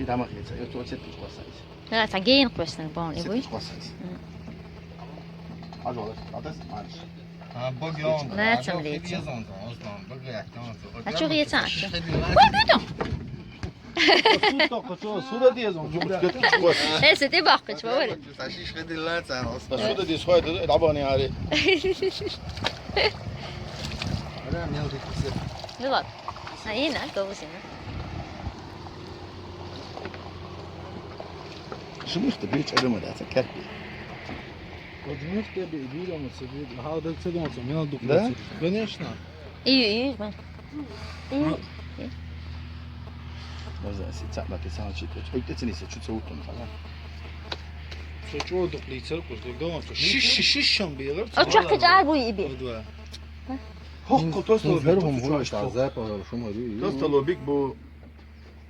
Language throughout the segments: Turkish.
Kita ma chiesa, io to sette quasais. لا تعجين question bon et oui. Sette quasais. Allora, adesso mangi. لا تعملي شو غير تاعش Suda diyezon. ايه ستي باقي شو بقول Suda diye soydu, elabani yani. غلط هينا كوسينا شو مختبيت علم ده تكفي. Odmów tebe i widzą sobie, a od co do co miał Да? dokument. Конечно. ايوه ايوه ايوه Možda si cak da ti samo čitaš. Ojte se nisi čuť sa utom, fala. Što čuo dok li crku, dok doma to šišam bilo. اترك تعال يبي Odva. Hokko to sto Zverhom hulaš ta zepa, šumo Dostalo big bu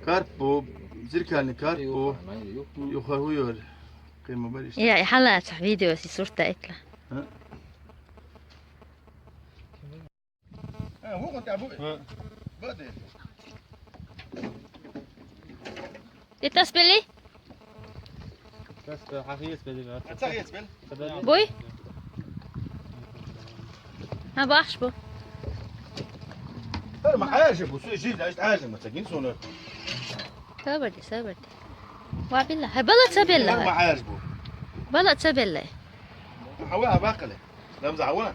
karp bu zirkalni karp bu yukarı uyuyor. Kıyma var işte. يا حلقة فيديو سي صورته اكله Ha, bu kadar bu. Hadi. تسبلي بس حقيقة بدي Çak yetmel. بوي ها باخش بو ما حاجة bu su جيد عشت حاجة ما تجين sonra. سابردي سابردي وابيلا هاي بلا ما تسبلا حاجة bu. بلا تسبلا حواها باقلة. لا مزعونا.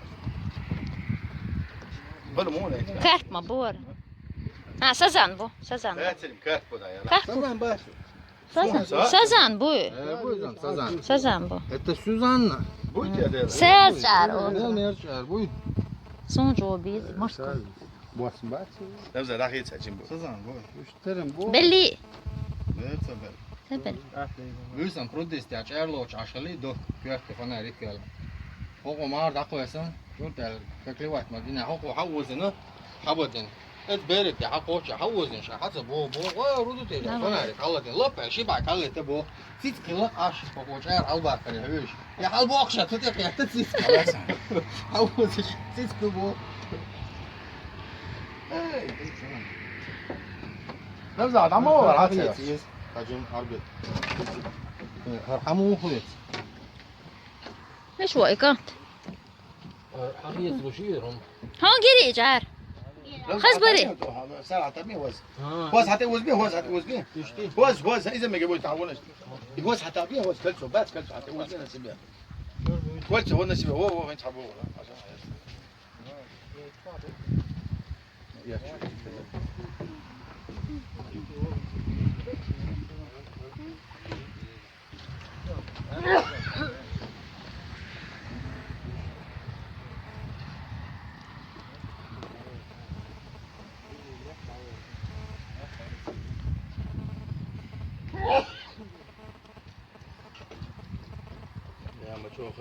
بلو مو ne? كارت مبور ها سازان بو سازان لا تسلم karp bu da ya. كارت Sazan baş. سازان بو Buyurun sazan. سازان بو Ette Suzanna. Bu ya da. سازار Ne merçer buyur. سون جو بيز مشكل Boğazın baş. لا مزع راح يتسجل bu. Sazan bu. Üşterim bu. بلي لا تسبل. سبل Buyursan protest ya çerloç aşalı do köfte falan rikkel. Hoko mar da koysan. Yurtel kakli vat madina hoko havuzunu habadin. Et berit ya hako ya havuzun şa hatsa bu o rudu te falan rik Allah'ın lapa şi bak Allah'te bu. Sit kılı aş hoko çer albar kare hüş. Ya hal bu akşam tutak ya tet sit. Havuz sit kılı bu. لا مزع عمو ولا عطية. Hacım harbi. Harhamu huyet. ايش وقت حقيقة بشيرهم. هون قري جار خزبري. سرعة تبني وز. وز حتى وز بيه وز حتى وز بيه. وز إذا ما جابوا تعاونش. وز حتى بيه وز كلسو بات كلسو حتى وز بيه نسيبه. كلسو هو نسيبه هو وين تحبوه. يا ما تشوف